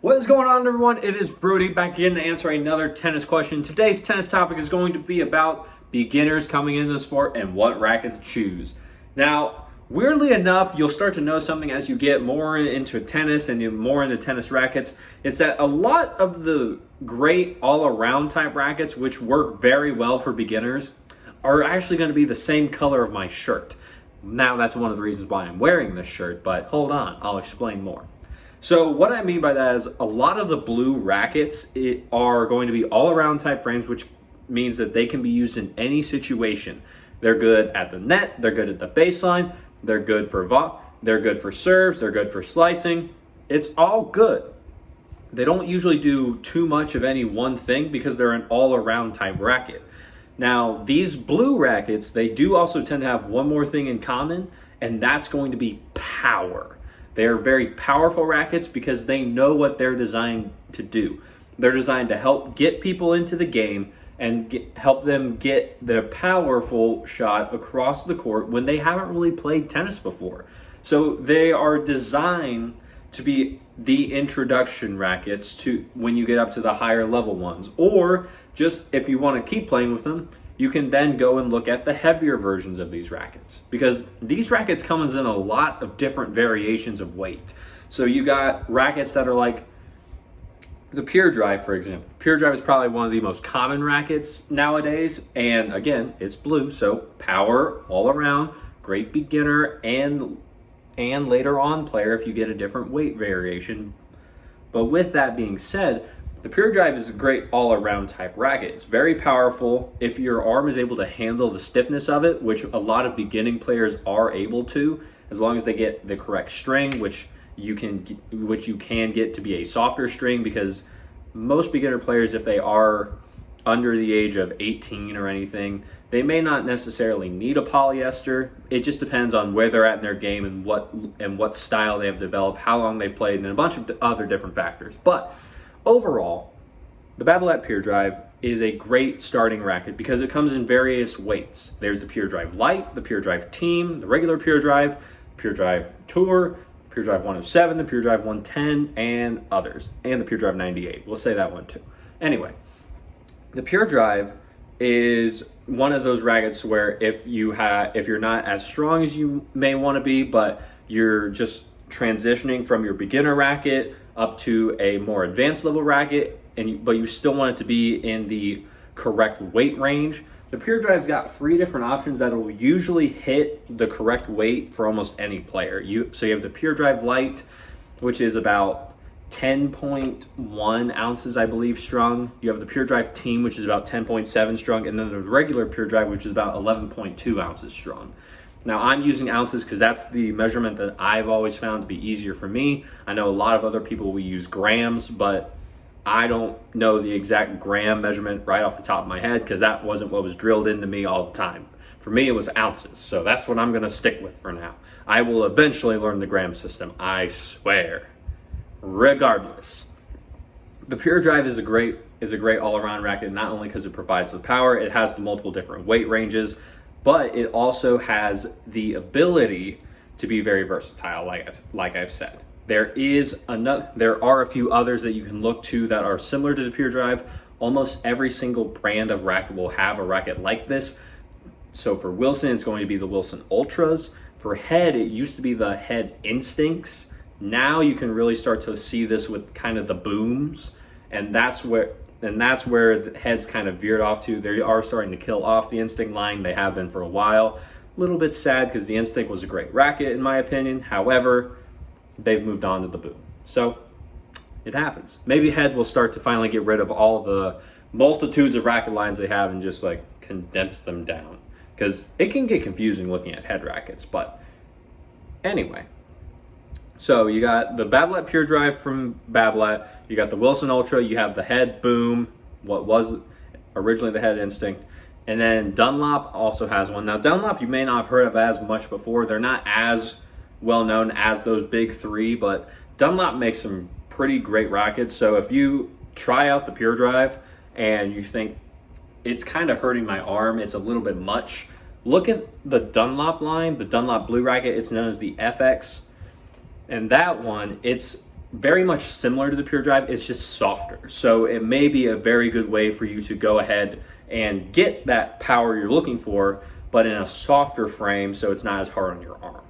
What is going on, everyone? It is Brody back again to answer another tennis question. Today's tennis topic is going to be about beginners coming into the sport and what racket to choose. Now, weirdly enough, you'll start to know something as you get more into tennis and more into tennis rackets. It's that a lot of the great all-around type rackets, which work very well for beginners, are actually going to be the same color of my shirt. Now, that's one of the reasons why I'm wearing this shirt, but hold on, I'll explain more. So what I mean by that is a lot of the blue rackets are going to be all-around type frames, which means that they can be used in any situation. They're good at the net, they're good at the baseline, they're good for they're good for serves, they're good for slicing. It's all good. They don't usually do too much of any one thing because they're an all-around type racket. Now, these blue rackets, they do also tend to have one more thing in common, and that's going to be power. They're very powerful rackets because they know what they're designed to do. They're designed to help get people into the game and help them get the powerful shot across the court when they haven't really played tennis before. So they are designed to be the introduction rackets to when you get up to the higher level ones. Or just if you want to keep playing with them, you can then go and look at the heavier versions of these rackets, because these rackets come in a lot of different variations of weight. So you got rackets that are like the Pure Drive, for example. Pure Drive is probably one of the most common rackets nowadays. And again, it's blue, so power all around, great beginner and later on player if you get a different weight variation. But with that being said, the Pure Drive is a great all-around type racket. It's very powerful if your arm is able to handle the stiffness of it, which a lot of beginning players are able to, as long as they get the correct string, which you can get to be a softer string, because most beginner players, if they are under the age of 18 or anything, they may not necessarily need a polyester. It just depends on where they're at in their game and what style they have developed, how long they've played, and a bunch of other different factors. But overall, the Babolat Pure Drive is a great starting racket because it comes in various weights. There's the Pure Drive Lite, the Pure Drive Team, the regular Pure Drive Tour, Pure Drive 107, the Pure Drive 110, and others, and the Pure Drive 98. We'll say that one too. Anyway, the Pure Drive is one of those rackets where if you're not as strong as you may want to be, but you're just transitioning from your beginner racket up to a more advanced level racket, but you still want it to be in the correct weight range, the Pure Drive's got 3 different options that will usually hit the correct weight for almost any player. So you have the Pure Drive Lite, which is about 10.1 ounces, I believe, strung. You have the Pure Drive Team, which is about 10.7 strung, and then the regular Pure Drive, which is about 11.2 ounces strung. Now, I'm using ounces because that's the measurement that I've always found to be easier for me. I know a lot of other people will use grams, but I don't know the exact gram measurement right off the top of my head because that wasn't what was drilled into me all the time. For me, it was ounces, so that's what I'm going to stick with for now. I will eventually learn the gram system, I swear. Regardless, the Pure Drive is a great all-around racket, not only because it provides the power, it has the multiple different weight ranges, but it also has the ability to be very versatile, like I've said. There are a few others that you can look to that are similar to the Pure Drive. Almost every single brand of racket will have a racket like this. So for Wilson, it's going to be the Wilson Ultras. For Head, it used to be the Head Instincts. Now you can really start to see this with kind of the booms, and that's where the Head's kind of veered off to. They are starting to kill off the Instinct line. They have been for a while. A little bit sad because the Instinct was a great racket in my opinion. However, they've moved on to the boom. So it happens. Maybe Head will start to finally get rid of all the multitudes of racket lines they have and just like condense them down, because it can get confusing looking at Head rackets. But anyway, so you got the Babolat Pure Drive from Babolat, you got the Wilson Ultra, you have the Head Boom, what was originally the Head Instinct, and then Dunlop also has one. Now Dunlop you may not have heard of as much before. They're not as well known as those big 3, but Dunlop makes some pretty great rackets. So if you try out the Pure Drive and you think it's kind of hurting my arm, it's a little bit much, look at the Dunlop line, the Dunlop blue racket. It's known as the FX. And that one, it's very much similar to the Pure Drive, it's just softer. So it may be a very good way for you to go ahead and get that power you're looking for, but in a softer frame so it's not as hard on your arm.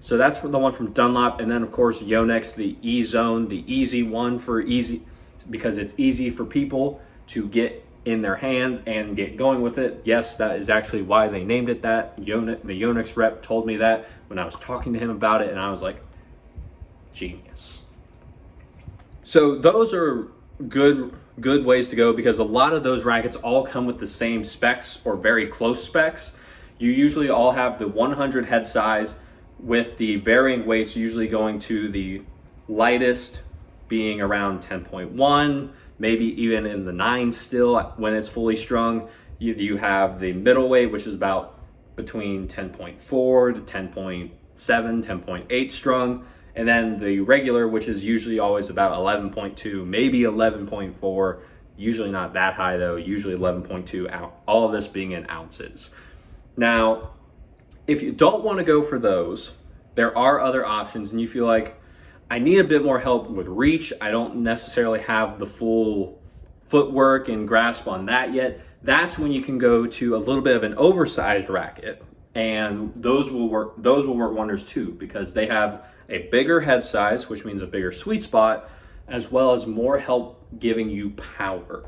So that's the one from Dunlop. And then of course Yonex, the E-Zone, the easy one for easy, because it's easy for people to get in their hands and get going with it. Yes, that is actually why they named it that. The Yonex rep told me that when I was talking to him about it, and I was like, genius. So those are good ways to go, because a lot of those rackets all come with the same specs or very close specs. You usually all have the 100 head size with the varying weights, usually going to the lightest being around 10.1, maybe even in the 9 still when it's fully strung. You have the middleweight, which is about between 10.4 to 10.7, 10.8 strung. And then the regular, which is usually always about 11.2, maybe 11.4, usually not that high though, usually 11.2, all of this being in ounces. Now, if you don't want to go for those, there are other options, and you feel like, I need a bit more help with reach, I don't necessarily have the full footwork and grasp on that yet, that's when you can go to a little bit of an oversized racket. And those will work wonders too, because they have a bigger head size, which means a bigger sweet spot, as well as more help giving you power.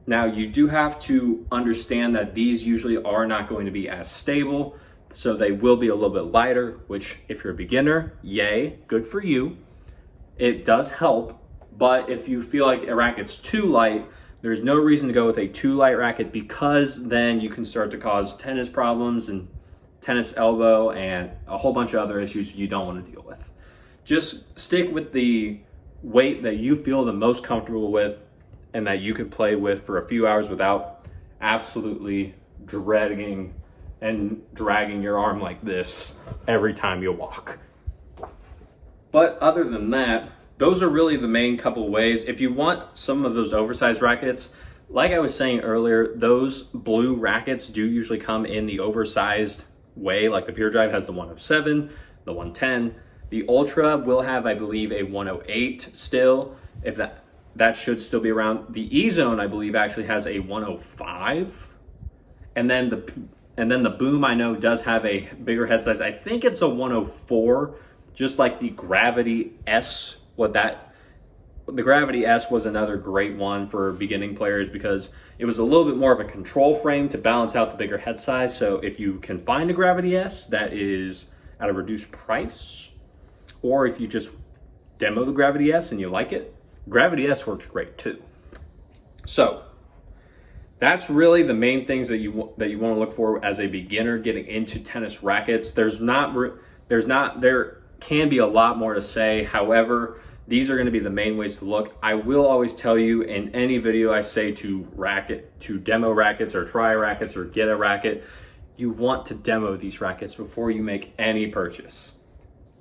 Now, you do have to understand that these usually are not going to be as stable, so they will be a little bit lighter, which if you're a beginner, yay, good for you. It does help, but if you feel like a racket's too light, there's no reason to go with a too light racket, because then you can start to cause tennis problems and tennis elbow and a whole bunch of other issues you don't want to deal with. Just stick with the weight that you feel the most comfortable with and that you can play with for a few hours without absolutely dreading and dragging your arm like this every time you walk. But other than that, those are really the main couple ways. If you want some of those oversized rackets, like I was saying earlier, those blue rackets do usually come in the oversized way. Like the Pure Drive has the 107, the 110. The Ultra will have, I believe, a 108 still. If that should still be around. The E-Zone, I believe, actually has a 105. And then the Boom, I know, does have a bigger head size. I think it's a 104, just like the Gravity S. The Gravity S was another great one for beginning players, because it was a little bit more of a control frame to balance out the bigger head size. So if you can find a Gravity S that is at a reduced price, or if you just demo the Gravity S and you like it, Gravity S works great too. So that's really the main things that you want to look for as a beginner getting into tennis rackets. There can be a lot more to say. However, these are going to be the main ways to look. I will always tell you in any video I say to demo rackets or try rackets or get a racket, you want to demo these rackets before you make any purchase.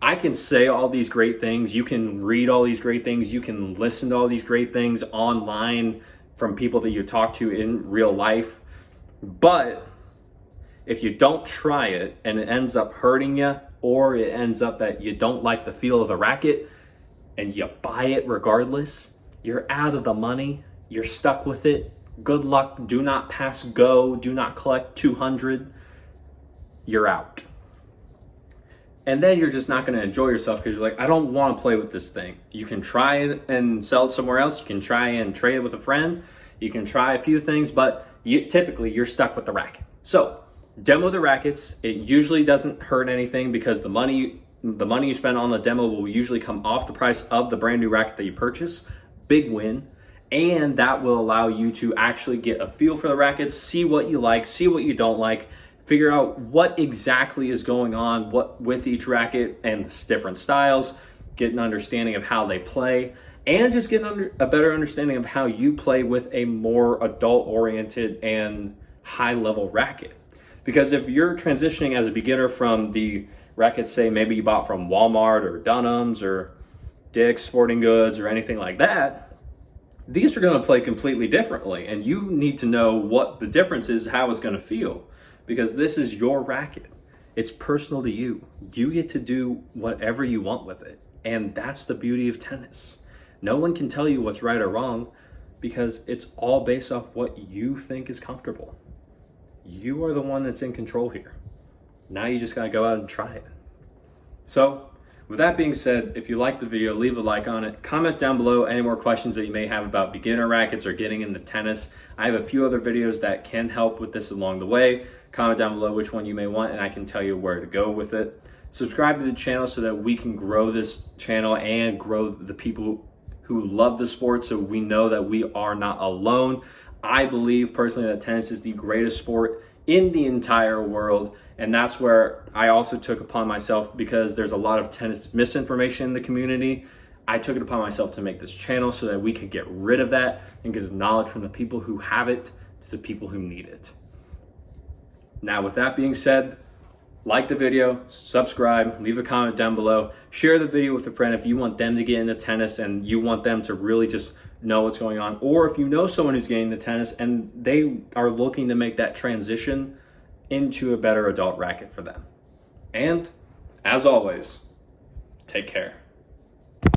I can say all these great things. You can read all these great things. You can listen to all these great things online from people that you talk to in real life. But if you don't try it and it ends up hurting you, or it ends up that you don't like the feel of the racket and you buy it regardless, you're out of the money, you're stuck with it. Good luck. Do not pass go. Do not collect 200. You're out. And then you're just not going to enjoy yourself, because you're like, I don't want to play with this thing. You can try it and sell it somewhere else. You can try and trade it with a friend. You can try a few things, but typically you're stuck with the racket. So demo the rackets. It usually doesn't hurt anything, because the money you spend on the demo will usually come off the price of the brand new racket that you purchase. Big win. And that will allow you to actually get a feel for the rackets, see what you like, see what you don't like, figure out what exactly is going on with each racket and the different styles, get an understanding of how they play, and just get a better understanding of how you play with a more adult-oriented and high-level racket. Because if you're transitioning as a beginner from the rackets, say maybe you bought from Walmart or Dunham's or Dick's Sporting Goods or anything like that, these are going to play completely differently, and you need to know what the difference is, how it's going to feel, because this is your racket. It's personal to you. You get to do whatever you want with it. And that's the beauty of tennis. No one can tell you what's right or wrong because it's all based off what you think is comfortable. You are the one that's in control here. Now you just gotta go out and try it. So, with that being said, if you liked the video, leave a like on it. Comment down below any more questions that you may have about beginner rackets or getting into tennis. I have a few other videos that can help with this along the way. Comment down below which one you may want and I can tell you where to go with it. Subscribe to the channel so that we can grow this channel and grow the people who love the sport, so we know that we are not alone. I believe personally that tennis is the greatest sport in the entire world, and that's where I also took upon myself, because there's a lot of tennis misinformation in the community. I took it upon myself to make this channel so that we could get rid of that and get the knowledge from the people who have it to the people who need it. Now, with that being said, like the video, subscribe, leave a comment down below, share the video with a friend if you want them to get into tennis and you want them to really just know what's going on, or if you know someone who's getting into tennis and they are looking to make that transition into a better adult racket for them. And as always, take care.